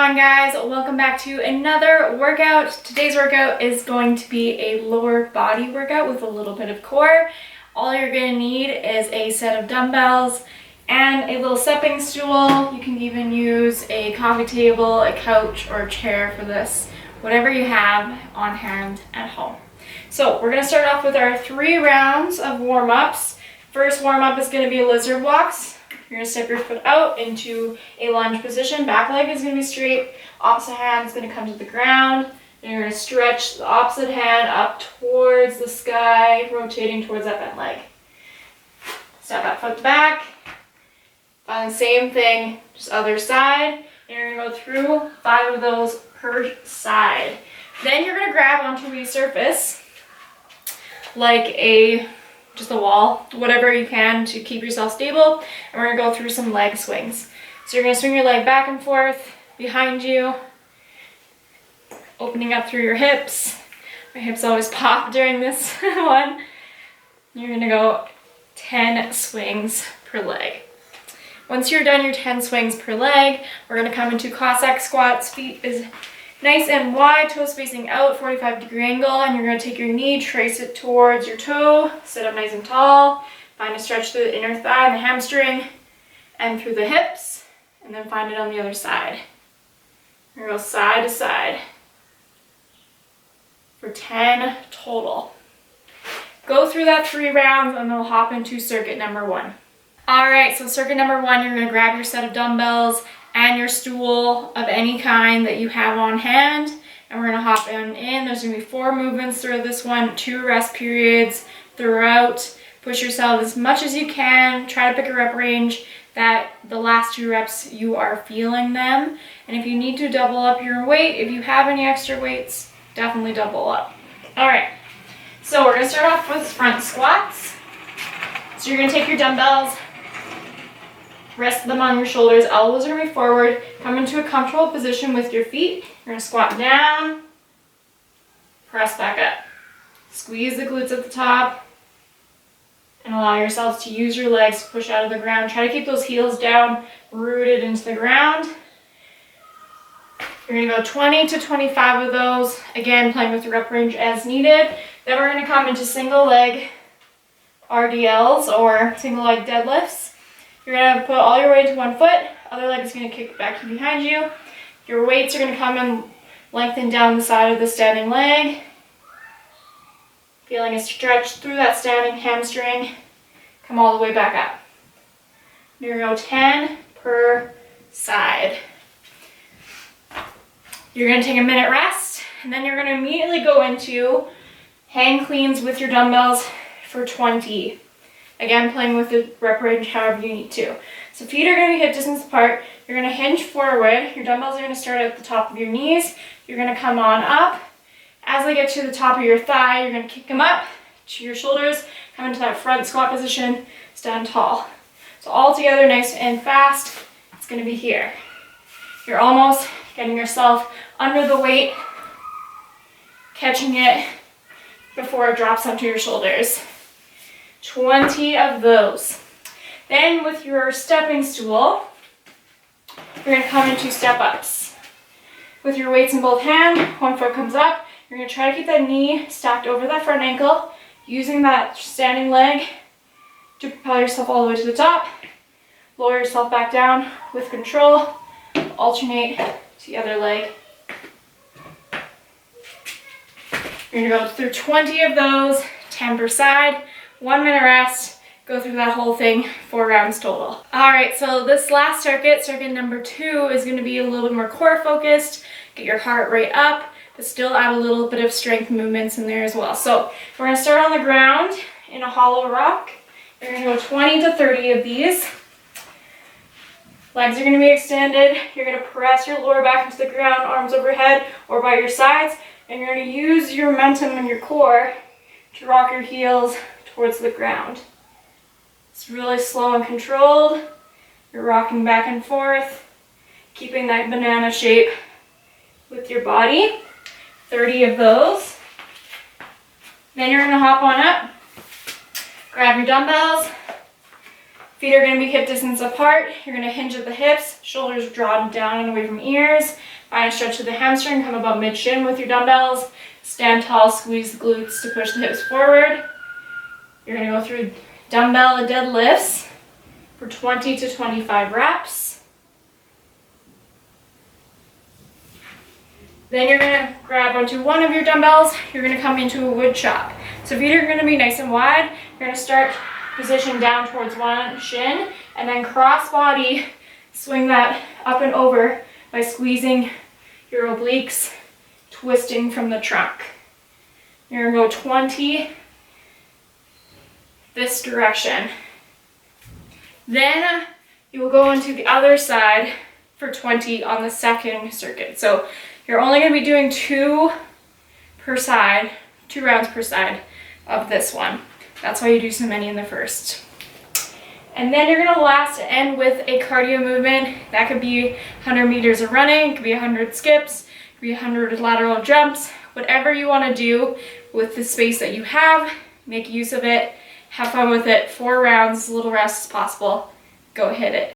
on, guys? Welcome back to another workout. Today's workout is going to be a lower body workout with a little bit of core. All you're going to need is a set of dumbbells and a little stepping stool. You can even use a coffee table, a couch, or a chair for this, whatever you have on hand at home. So we're going to start off with our 3 rounds of warm-ups. First warm-up is going to be lizard walks. You're going to step your foot out into a lunge position. Back leg is going to be straight. Opposite hand is going to come to the ground. And you're going to stretch the opposite hand up towards the sky, rotating towards that bent leg. Step that foot back. Find the same thing, just other side. And you're going to go through 5 of those per side. Then you're going to grab onto a surface, like just a wall, whatever you can to keep yourself stable, and we're going to go through some leg swings. So you're going to swing your leg back and forth behind you, opening up through your hips. My hips always pop during this one. You're going to go 10 swings per leg. Once you're done your 10 swings per leg, we're going to come into Cossack Squats. Feet is nice and wide, toes facing out, 45-degree angle, and you're going to take your knee, trace it towards your toe, sit up nice and tall, find a stretch through the inner thigh and the hamstring, and through the hips, and then find it on the other side. We're going to go side to side for 10 total. Go through that 3 rounds, and then we'll hop into circuit number 1. Alright, so circuit number 1, you're going to grab your set of dumbbells and your stool of any kind that you have on hand, and we're going to hop in. There's going to be 4 movements through this one, 2 rest periods throughout. Push yourself as much as you can. Try to pick a rep range that the last 2 reps you are feeling them, and if you need to double up your weight, if you have any extra weights, definitely double up. Alright, so we're going to start off with front squats. So you're going to take your dumbbells, rest them on your shoulders, elbows are going to be forward, come into a comfortable position with your feet. You're going to squat down, press back up. Squeeze the glutes at the top, and allow yourselves to use your legs to push out of the ground. Try to keep those heels down, rooted into the ground. You're going to go 20 to 25 of those, again playing with your rep range as needed. Then we're going to come into single leg RDLs, or single leg deadlifts. You're going to put all your weight to one foot, other leg is going to kick back behind you. Your weights are going to come and lengthen down the side of the standing leg. Feeling a stretch through that standing hamstring. Come all the way back up. You're going to go 10 per side. You're going to take a minute rest, and then you're going to immediately go into hang cleans with your dumbbells for 20. Again, playing with the rep range however you need to. So feet are going to be hip distance apart. You're going to hinge forward. Your dumbbells are going to start at the top of your knees. You're going to come on up. As they get to the top of your thigh, you're going to kick them up to your shoulders. Come into that front squat position. Stand tall. So all together, nice and fast. It's going to be here. You're almost getting yourself under the weight, catching it before it drops onto your shoulders. 20 of those. Then with your stepping stool, you're going to come into step ups. With your weights in both hands, one foot comes up. You're going to try to keep that knee stacked over that front ankle, using that standing leg to propel yourself all the way to the top. Lower yourself back down with control. Alternate to the other leg. You're going to go through 20 of those, 10 per side. 1 minute rest, go through that whole thing, 4 rounds total. Alright, so this last circuit, circuit number 2, is going to be a little bit more core focused. Get your heart rate up, but still add a little bit of strength movements in there as well. So we're going to start on the ground in a hollow rock. You're going to go 20 to 30 of these. Legs are going to be extended. You're going to press your lower back into the ground, arms overhead or by your sides, and you're going to use your momentum in your core to rock your heels towards the ground. It's really slow and controlled. You're rocking back and forth, keeping that banana shape with your body. 30 of those. Then you're going to hop on up, grab your dumbbells. Feet are going to be hip distance apart. You're going to hinge at the hips, shoulders drawn down and away from ears. Find a stretch to the hamstring, come about mid-shin with your dumbbells. Stand tall, squeeze the glutes to push the hips forward. You're gonna go through dumbbell deadlifts for 20 to 25 reps. Then you're gonna grab onto one of your dumbbells, you're gonna come into a wood chop. So feet are gonna be nice and wide. You're gonna start position down towards one shin, and then cross body, swing that up and over by squeezing your obliques, twisting from the trunk. You're gonna go 20 this direction. Then you will go into the other side for 20 on the second circuit. So you're only going to be doing 2 per side, 2 rounds per side of this one. That's why you do so many in the first. And then you're going to last end with a cardio movement. That could be 100 meters of running, it could be 100 skips, it could be 100 lateral jumps, whatever you want to do with the space that you have, make use of it, have fun with it. 4 rounds, as little rest as possible. Go hit it.